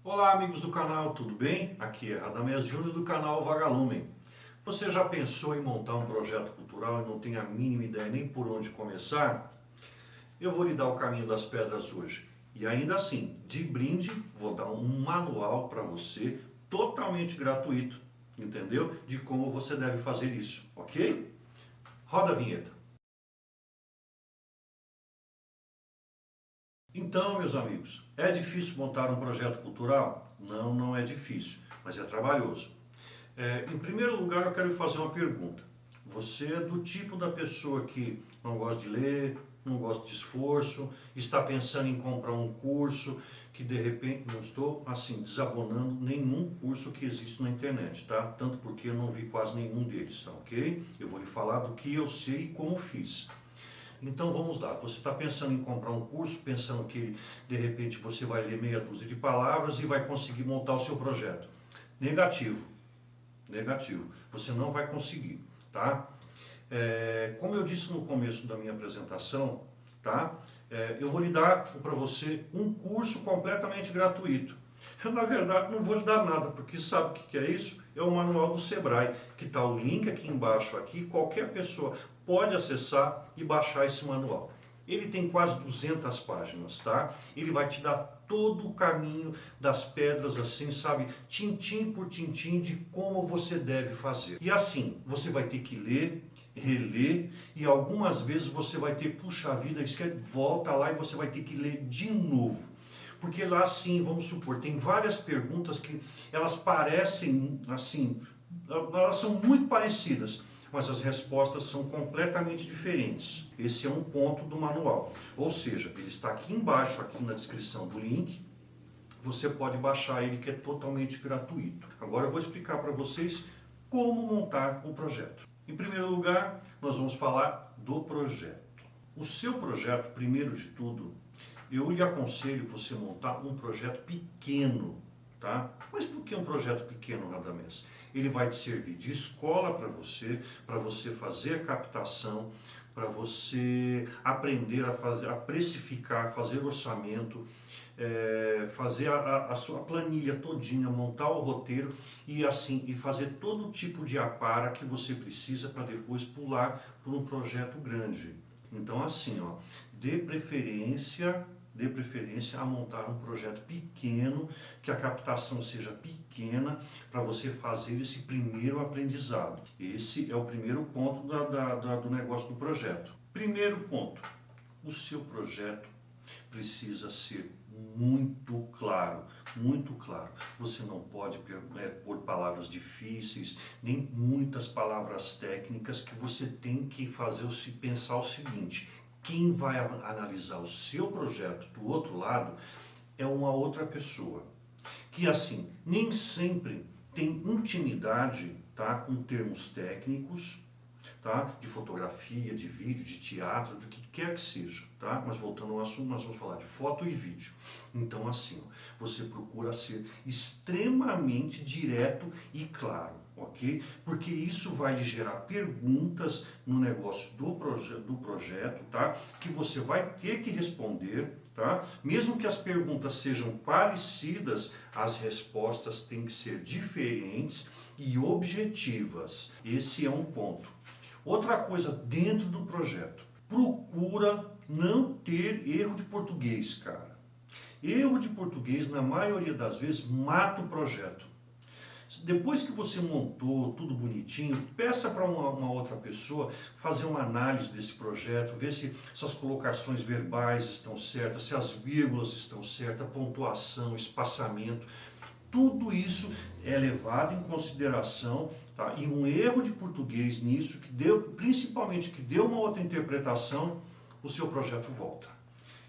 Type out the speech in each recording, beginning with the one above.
Olá amigos do canal, tudo bem? Aqui é Radamés Júnior do canal Vagalume. Você já pensou em montar um projeto cultural e não tem a mínima ideia nem por onde começar? Eu vou lhe dar o caminho das pedras hoje. E ainda assim, de brinde, vou dar um manual para você totalmente gratuito, entendeu? De como você deve fazer isso, ok? Roda a vinheta. Então, meus amigos, é difícil montar um projeto cultural? Não, não é difícil, mas é trabalhoso. Em primeiro lugar, eu quero lhe fazer uma pergunta. Você é do tipo da pessoa que não gosta de ler, não gosta de esforço, está pensando em comprar um curso que de repente não estou assim desabonando nenhum curso que existe na internet, tá? Tanto porque eu não vi quase nenhum deles, tá ok? Eu vou lhe falar do que eu sei e como fiz. Então vamos lá, você está pensando em comprar um curso, pensando que de repente você vai ler meia dúzia de palavras e vai conseguir montar o seu projeto. Negativo. Negativo. Você não vai conseguir, tá? Como eu disse no começo da minha apresentação, tá? Eu vou lhe dar para você um curso completamente gratuito. Eu, na verdade, não vou lhe dar nada, porque sabe o que é isso? É o manual do Sebrae, que está o link aqui embaixo, aqui, qualquer pessoa pode acessar e baixar esse manual. Ele tem quase 200 páginas, tá? Ele vai te dar todo o caminho das pedras, assim, sabe? Tintim por tintim de como você deve fazer. E assim, você vai ter que ler, reler e algumas vezes você vai ter, puxa vida, volta lá e você vai ter que ler de novo. Porque lá sim, vamos supor, tem várias perguntas que elas parecem assim, elas são muito parecidas, mas as respostas são completamente diferentes. Esse é um ponto do manual. Ou seja, ele está aqui embaixo, aqui na descrição do link. Você pode baixar ele, que é totalmente gratuito. Agora eu vou explicar para vocês como montar o projeto. Em primeiro lugar, nós vamos falar do projeto. O seu projeto, primeiro de tudo, eu lhe aconselho você montar um projeto pequeno, tá? Mas por que um projeto pequeno, Radamés? Ele vai te servir de escola para você fazer a captação, para você aprender a fazer, a precificar, fazer orçamento, fazer a sua planilha todinha, montar o roteiro e assim e fazer todo tipo de apara que você precisa para depois pular para um projeto grande. Então assim, ó, dê preferência a montar um projeto pequeno, que a captação seja pequena, para você fazer esse primeiro aprendizado. Esse é o primeiro ponto do negócio do projeto. Primeiro ponto, o seu projeto precisa ser muito claro, muito claro. Você não pode pôr palavras difíceis, nem muitas palavras técnicas, que você tem que fazer pensar o seguinte: quem vai analisar o seu projeto do outro lado é uma outra pessoa, que assim, nem sempre tem intimidade, tá, com termos técnicos, tá, de fotografia, de vídeo, de teatro, do que quer que seja, tá? Mas voltando ao assunto, nós vamos falar de foto e vídeo. Então assim, você procura ser extremamente direto e claro, ok? Porque isso vai lhe gerar perguntas no negócio do projeto, tá? Que você vai ter que responder, tá? Mesmo que as perguntas sejam parecidas, as respostas têm que ser diferentes e objetivas. Esse é um ponto. Outra coisa dentro do projeto, procura não ter erro de português, cara. Erro de português, na maioria das vezes, mata o projeto. Depois que você montou tudo bonitinho, peça para uma outra pessoa fazer uma análise desse projeto, ver se as colocações verbais estão certas, se as vírgulas estão certas, pontuação, espaçamento. Tudo isso é levado em consideração, tá? E um erro de português nisso, que deu, principalmente que deu uma outra interpretação, o seu projeto volta.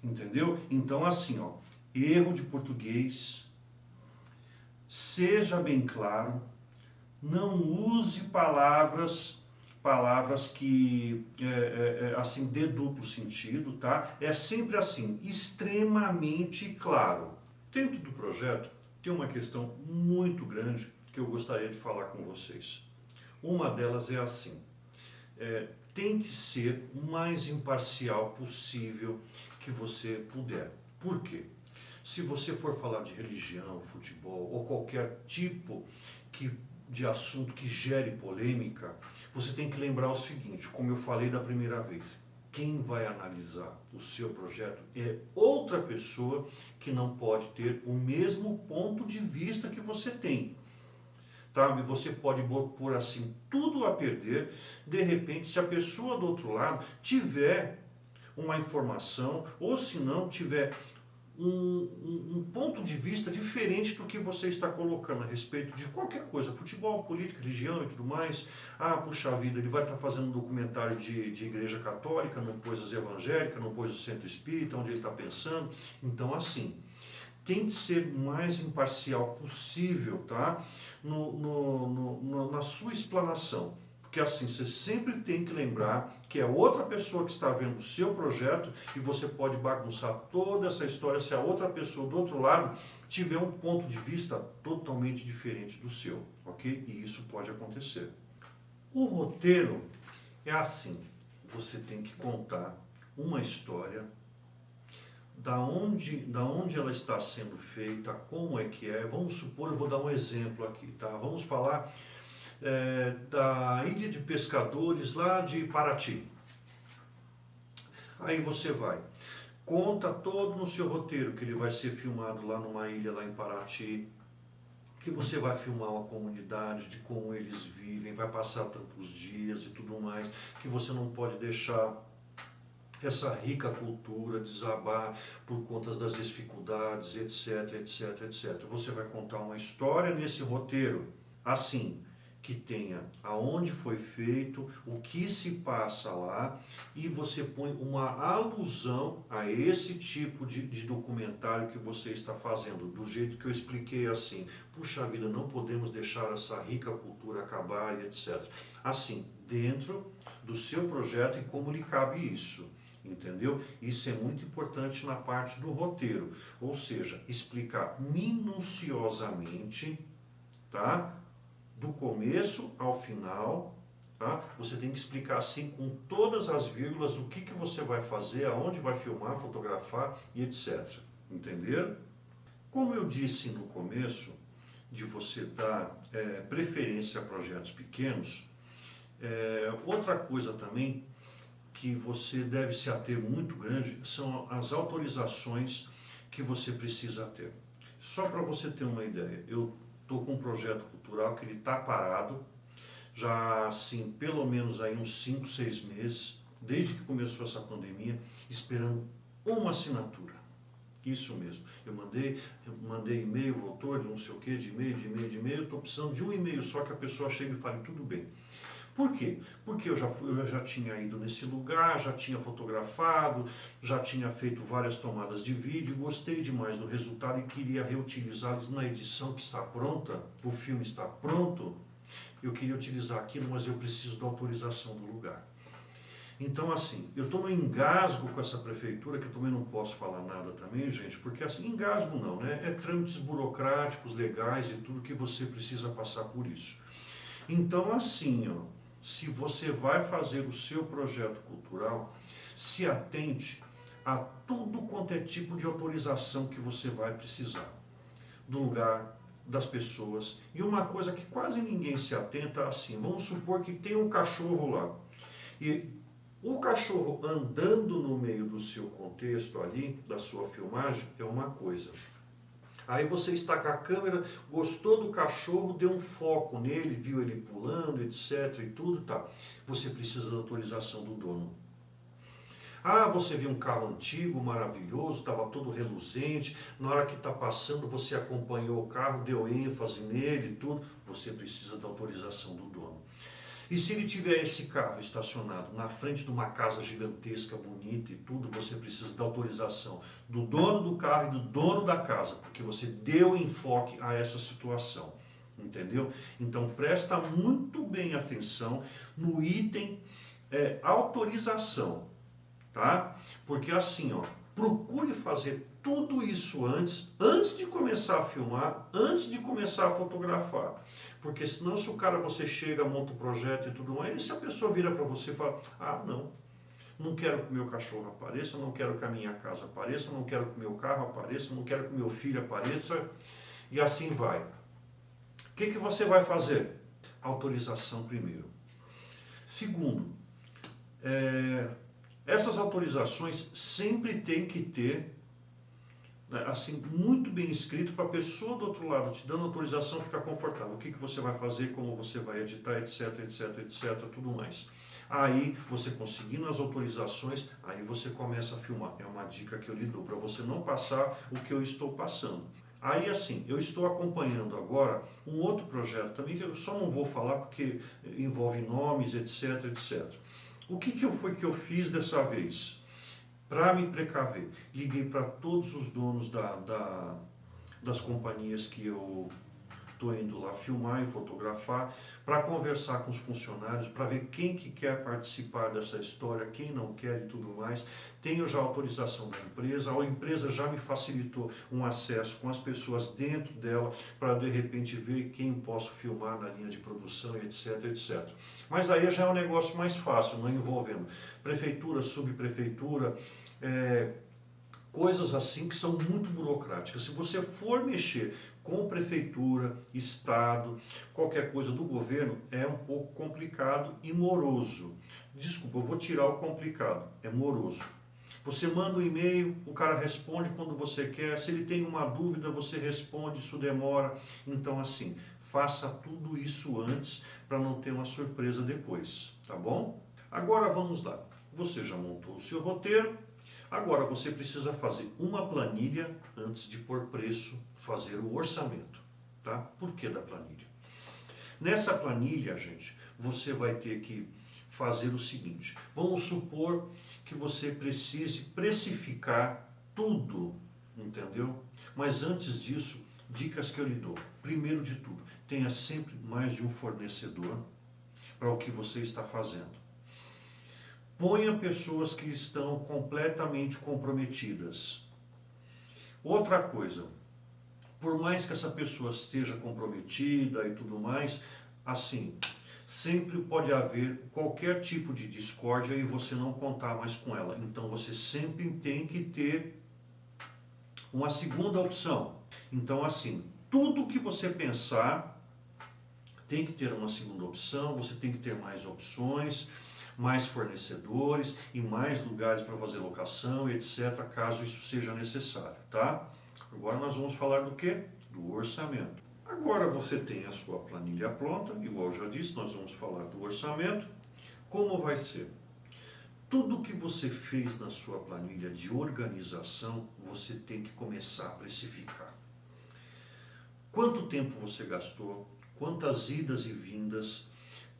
Entendeu? Então assim, ó, erro de português, seja bem claro, não use palavras que assim dê duplo sentido, tá? É sempre assim, extremamente claro. Dentro do projeto tem uma questão muito grande que eu gostaria de falar com vocês. Uma delas é assim: tente ser o mais imparcial possível que você puder. Por quê? se você for falar de religião, futebol ou qualquer tipo de assunto que gere polêmica, você tem que lembrar o seguinte, como eu falei da primeira vez, quem vai analisar o seu projeto é outra pessoa que não pode ter o mesmo ponto de vista que você tem. Tá? Você pode pôr assim tudo a perder, de repente, se a pessoa do outro lado tiver uma informação, ou se não tiver um ponto de vista diferente do que você está colocando a respeito de qualquer coisa, futebol, política, religião e tudo mais. Ah, puxa vida, ele vai estar fazendo um documentário de igreja católica, não pôs as evangélicas, não pôs o centro espírita, onde ele está pensando. Então, assim, tente ser o mais imparcial possível, tá? Na sua explanação. Porque assim, você sempre tem que lembrar que é outra pessoa que está vendo o seu projeto e você pode bagunçar toda essa história se a outra pessoa do outro lado tiver um ponto de vista totalmente diferente do seu, ok? E isso pode acontecer. O roteiro é assim, você tem que contar uma história, da onde ela está sendo feita, como é que é. Vamos supor, eu vou dar um exemplo aqui, tá? Vamos falar da ilha de pescadores lá de Paraty. Aí você vai, conta todo no seu roteiro que ele vai ser filmado lá numa ilha lá em Paraty, que você vai filmar uma comunidade, de como eles vivem, vai passar tantos dias e tudo mais, que você não pode deixar essa rica cultura desabar por conta das dificuldades, etc, etc, etc. Você vai contar uma história nesse roteiro, assim, que tenha aonde foi feito, o que se passa lá, e você põe uma alusão a esse tipo de documentário que você está fazendo, do jeito que eu expliquei assim. Puxa vida, não podemos deixar essa rica cultura acabar e etc. Assim, dentro do seu projeto e como lhe cabe isso. Entendeu? Isso é muito importante na parte do roteiro, ou seja, explicar minuciosamente, tá? Do começo ao final, tá? Você tem que explicar assim com todas as vírgulas o que você vai fazer, aonde vai filmar, fotografar e etc. Entenderam? Como eu disse no começo, de você dar preferência a projetos pequenos, outra coisa também que você deve se ater muito grande são as autorizações que você precisa ter. Só para você ter uma ideia, eu estou com um projeto cultural que ele está parado, já assim, pelo menos aí uns 5, 6 meses, desde que começou essa pandemia, esperando uma assinatura. Isso mesmo. Eu mandei e-mail, voltou, não sei o que, de e-mail, estou precisando de um e-mail só que a pessoa chegue e fale, tudo bem. Por quê? Porque eu já tinha ido nesse lugar, já tinha fotografado, já tinha feito várias tomadas de vídeo, gostei demais do resultado e queria reutilizá-los na edição que está pronta, o filme está pronto, eu queria utilizar aquilo, mas eu preciso da autorização do lugar. Então, assim, eu estou no engasgo com essa prefeitura, que eu também não posso falar nada também, gente, porque assim, engasgo não, né? É trâmites burocráticos, legais e tudo que você precisa passar por isso. Então, assim, ó, se você vai fazer o seu projeto cultural, se atente a tudo quanto é tipo de autorização que você vai precisar. Do lugar, das pessoas. E uma coisa que quase ninguém se atenta, assim, vamos supor que tem um cachorro lá. E o cachorro andando no meio do seu contexto ali, da sua filmagem, é uma coisa. Aí você está com a câmera, gostou do cachorro, deu um foco nele, viu ele pulando, etc. e tudo, tá. Você precisa da autorização do dono. Ah, você viu um carro antigo, maravilhoso, estava todo reluzente, na hora que está passando você acompanhou o carro, deu ênfase nele e tudo, você precisa da autorização do dono. E se ele tiver esse carro estacionado na frente de uma casa gigantesca, bonita e tudo, você precisa da autorização do dono do carro e do dono da casa, porque você deu enfoque a essa situação, entendeu? Então presta muito bem atenção no item autorização, tá? Porque assim, ó, procure fazer tudo isso antes de começar a filmar, antes de começar a fotografar. Porque senão se o cara, você chega, monta o projeto e tudo mais, e se a pessoa vira para você e fala, ah, não, não quero que o meu cachorro apareça, não quero que a minha casa apareça, não quero que o meu carro apareça, não quero que o meu filho apareça, e assim vai. O que você vai fazer? Autorização primeiro. Segundo, essas autorizações sempre tem que ter, né, assim, muito bem escrito para a pessoa do outro lado te dando autorização ficar confortável. O que você vai fazer, como você vai editar, etc, etc, etc, tudo mais. Aí, você conseguindo as autorizações, aí você começa a filmar. É uma dica que eu lhe dou, para você não passar o que eu estou passando. Aí, assim, eu estou acompanhando agora um outro projeto também, que eu só não vou falar porque envolve nomes, etc, etc. O que foi que eu fiz dessa vez? Para me precaver, liguei para todos os donos das companhias que eu estou indo lá filmar e fotografar, para conversar com os funcionários, para ver quem que quer participar dessa história, quem não quer e tudo mais. Tenho já autorização da empresa, a empresa já me facilitou um acesso com as pessoas dentro dela, para de repente ver quem posso filmar na linha de produção, etc, etc. Mas aí já é um negócio mais fácil, não envolvendo prefeitura, subprefeitura, coisas assim que são muito burocráticas. Se você for mexer com prefeitura, estado, qualquer coisa do governo, é um pouco complicado e moroso. Desculpa, eu vou tirar o complicado, é moroso. Você manda um e-mail, o cara responde quando você quer, se ele tem uma dúvida, você responde, isso demora. Então, assim, faça tudo isso antes para não ter uma surpresa depois, tá bom? Agora vamos lá. Você já montou o seu roteiro, agora você precisa fazer uma planilha antes de pôr preço, fazer o orçamento, tá? Por que da planilha? Nessa planilha, gente, você vai ter que fazer o seguinte. Vamos supor que você precise precificar tudo, entendeu? Mas antes disso, dicas que eu lhe dou. Primeiro de tudo, tenha sempre mais de um fornecedor para o que você está fazendo. Ponha pessoas que estão completamente comprometidas. Outra coisa, por mais que essa pessoa esteja comprometida e tudo mais, assim, sempre pode haver qualquer tipo de discórdia e você não contar mais com ela. Então você sempre tem que ter uma segunda opção. Então, assim, tudo que você pensar tem que ter uma segunda opção, você tem que ter mais opções, mais fornecedores e mais lugares para fazer locação, etc., caso isso seja necessário, tá? Agora nós vamos falar do quê? Do orçamento. Agora você tem a sua planilha pronta, igual eu já disse, nós vamos falar do orçamento. Como vai ser? Tudo que você fez na sua planilha de organização, você tem que começar a precificar. Quanto tempo você gastou? Quantas idas e vindas?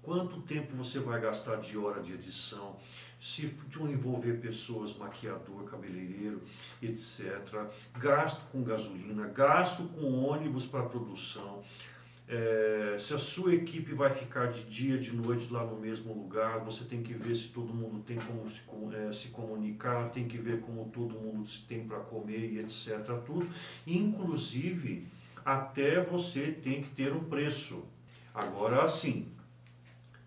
Quanto tempo você vai gastar de hora de edição, se envolver pessoas, maquiador, cabeleireiro, etc. Gasto com gasolina, gasto com ônibus para produção. Se a sua equipe vai ficar de dia, de noite lá no mesmo lugar, você tem que ver se todo mundo tem como se comunicar, tem que ver como todo mundo se tem para comer e etc. Tudo. Inclusive, até você tem que ter um preço. Agora, assim,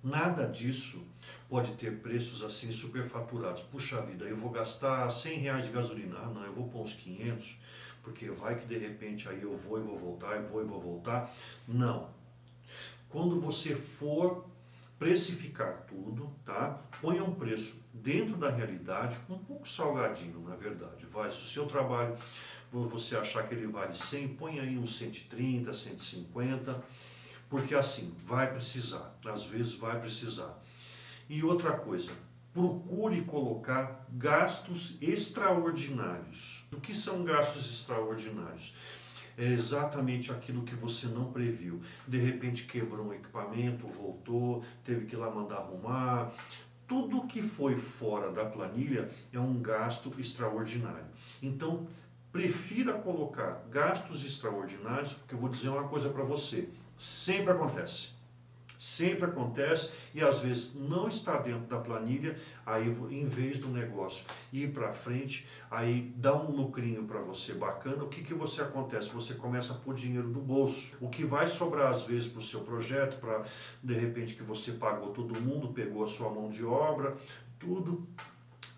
nada disso pode ter preços assim superfaturados. Puxa vida, eu vou gastar R$100 de gasolina. Ah, não, eu vou pôr uns 500, porque vai que de repente aí eu vou e vou voltar, eu vou e vou voltar. Não. Quando você for precificar tudo, tá? Ponha um preço dentro da realidade, um pouco salgadinho, na verdade. Vai, se o seu trabalho, você achar que ele vale 100, põe aí uns 130, 150, porque assim, vai precisar, às vezes vai precisar. E outra coisa, procure colocar gastos extraordinários. O que são gastos extraordinários? É exatamente aquilo que você não previu. De repente quebrou um equipamento, voltou, teve que ir lá mandar arrumar. Tudo que foi fora da planilha é um gasto extraordinário. Então, prefira colocar gastos extraordinários, porque eu vou dizer uma coisa para você. Sempre acontece. Sempre acontece e às vezes não está dentro da planilha, aí em vez do negócio ir para frente, aí dá um lucrinho para você bacana, o que você acontece? Você começa a pôr dinheiro do bolso, o que vai sobrar às vezes para o seu projeto, para de repente que você pagou todo mundo, pegou a sua mão de obra, tudo,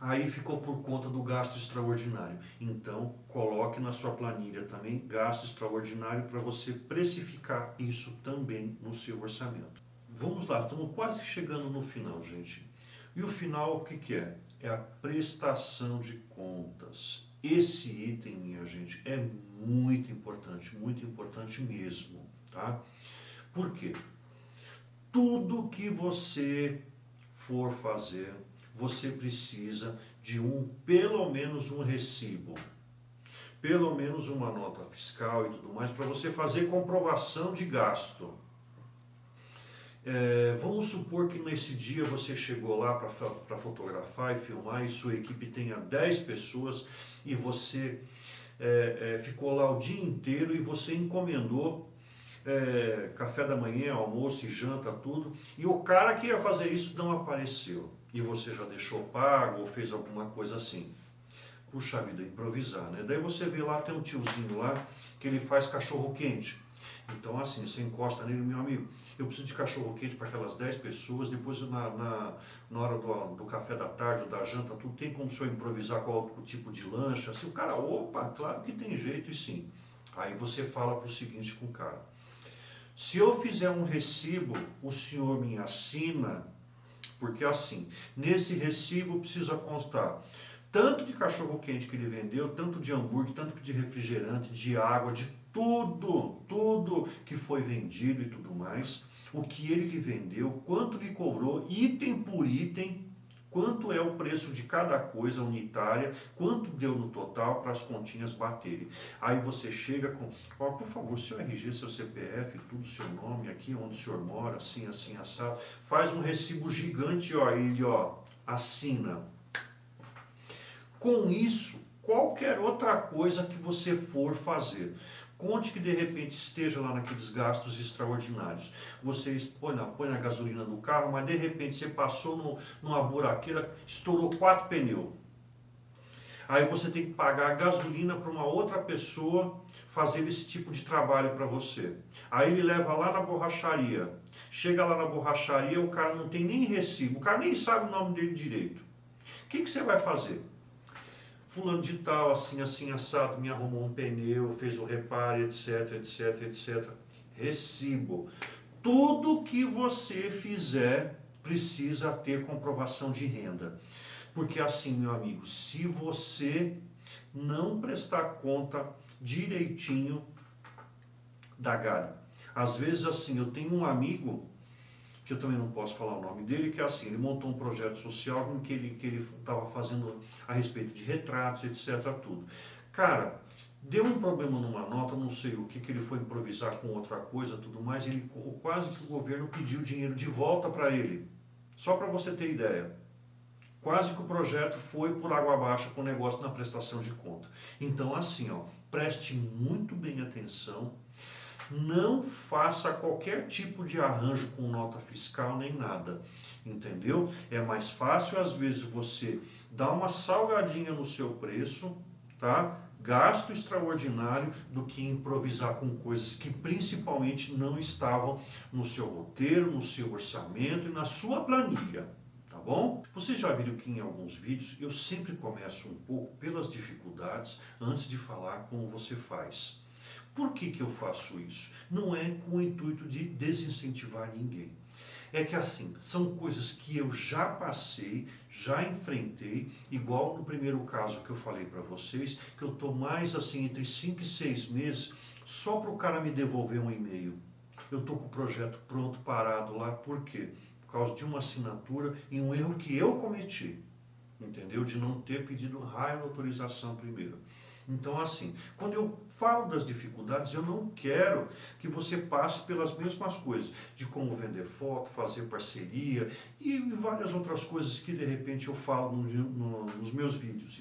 Aí ficou por conta do gasto extraordinário. Então, coloque na sua planilha também gasto extraordinário para você precificar isso também no seu orçamento. Vamos lá, estamos quase chegando no final, gente. E o final, o que que é? É a prestação de contas. Esse item, minha gente, é muito importante mesmo, tá? Por quê? Tudo que você for fazer, você precisa de pelo menos um recibo, pelo menos uma nota fiscal e tudo mais, para você fazer comprovação de gasto. Vamos supor que nesse dia você chegou lá para fotografar e filmar e sua equipe tenha 10 pessoas e você ficou lá o dia inteiro e você encomendou café da manhã, almoço e janta, tudo, e o cara que ia fazer isso não apareceu e você já deixou pago ou fez alguma coisa assim. Puxa vida, improvisar, né? Daí você vê lá, tem um tiozinho lá que ele faz cachorro quente. Então assim, você encosta nele, meu amigo, eu preciso de cachorro quente para aquelas 10 pessoas, depois na hora do café da tarde ou da janta, tudo, tem como o senhor improvisar qual o tipo de lanche? Assim, o cara, opa, claro que tem jeito e sim. Aí você fala para o seguinte com o cara: se eu fizer um recibo, o senhor me assina, porque assim, nesse recibo precisa constar tanto de cachorro quente que ele vendeu, tanto de hambúrguer, tanto de refrigerante, de água, de tudo que foi vendido e tudo mais, o que ele lhe vendeu, quanto lhe cobrou, item por item, quanto é o preço de cada coisa unitária, quanto deu no total para as continhas baterem. Aí você chega com, ó, por favor, seu RG, seu CPF, tudo, seu nome aqui, onde o senhor mora, assim, assado, faz um recibo gigante, ó, ele, ó, assina. Com isso, qualquer outra coisa que você for fazer, conte que de repente esteja lá naqueles gastos extraordinários. Você põe na gasolina do carro, mas de repente você passou numa buraqueira, estourou 4 pneus. Aí você tem que pagar a gasolina para uma outra pessoa fazer esse tipo de trabalho para você. Aí ele leva lá na borracharia. Chega lá na borracharia, o cara não tem nem recibo, o cara nem sabe o nome dele direito. O que você vai fazer? Fulano de tal, assim, assado, me arrumou um pneu, fez o reparo, etc. Recibo. Tudo que você fizer precisa ter comprovação de renda. Porque assim, meu amigo, se você não prestar conta direitinho, dá galho. Às vezes assim, eu tenho um amigo, que eu também não posso falar o nome dele, que é assim, ele montou um projeto social em que ele estava fazendo a respeito de retratos, etc, tudo. Cara, deu um problema numa nota, não sei o que ele foi improvisar com outra coisa, tudo mais, ele quase que o governo pediu dinheiro de volta para ele. Só para você ter ideia. Quase que o projeto foi por água abaixo com o negócio na prestação de conta. Então assim, ó, preste muito bem atenção. Não faça qualquer tipo de arranjo com nota fiscal nem nada, entendeu? É mais fácil às vezes você dar uma salgadinha no seu preço, tá? Gasto extraordinário, do que improvisar com coisas que principalmente não estavam no seu roteiro, no seu orçamento e na sua planilha. Tá bom? Vocês já viram que em alguns vídeos eu sempre começo um pouco pelas dificuldades antes de falar como você faz. Por que eu faço isso? Não é com o intuito de desincentivar ninguém. É que assim, são coisas que eu já passei, já enfrentei, igual no primeiro caso que eu falei para vocês, que eu estou mais assim entre 5 e 6 meses só para o cara me devolver um e-mail. Eu estou com o projeto pronto, parado lá, por quê? Por causa de uma assinatura e um erro que eu cometi, entendeu? De não ter pedido raio de autorização primeiro. Então assim, quando eu falo das dificuldades, eu não quero que você passe pelas mesmas coisas, de como vender foto, fazer parceria e várias outras coisas que de repente eu falo nos meus vídeos.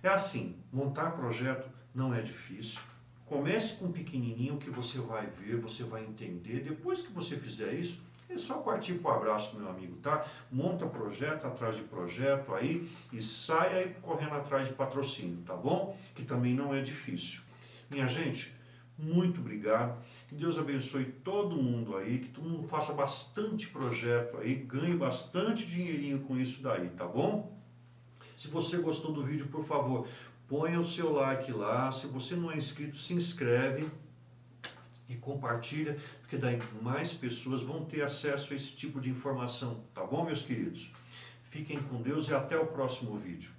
É assim, montar projeto não é difícil. Comece com um pequenininho que você vai ver, você vai entender. Depois que você fizer isso, é só partir para o abraço, meu amigo, tá? Monta projeto atrás de projeto aí e sai aí correndo atrás de patrocínio, tá bom? Que também não é difícil. Minha gente, muito obrigado. Que Deus abençoe todo mundo aí, que todo mundo faça bastante projeto aí, ganhe bastante dinheirinho com isso daí, tá bom? Se você gostou do vídeo, por favor, ponha o seu like lá. Se você não é inscrito, se inscreve e compartilha, porque daí mais pessoas vão ter acesso a esse tipo de informação. Tá bom, meus queridos? Fiquem com Deus e até o próximo vídeo.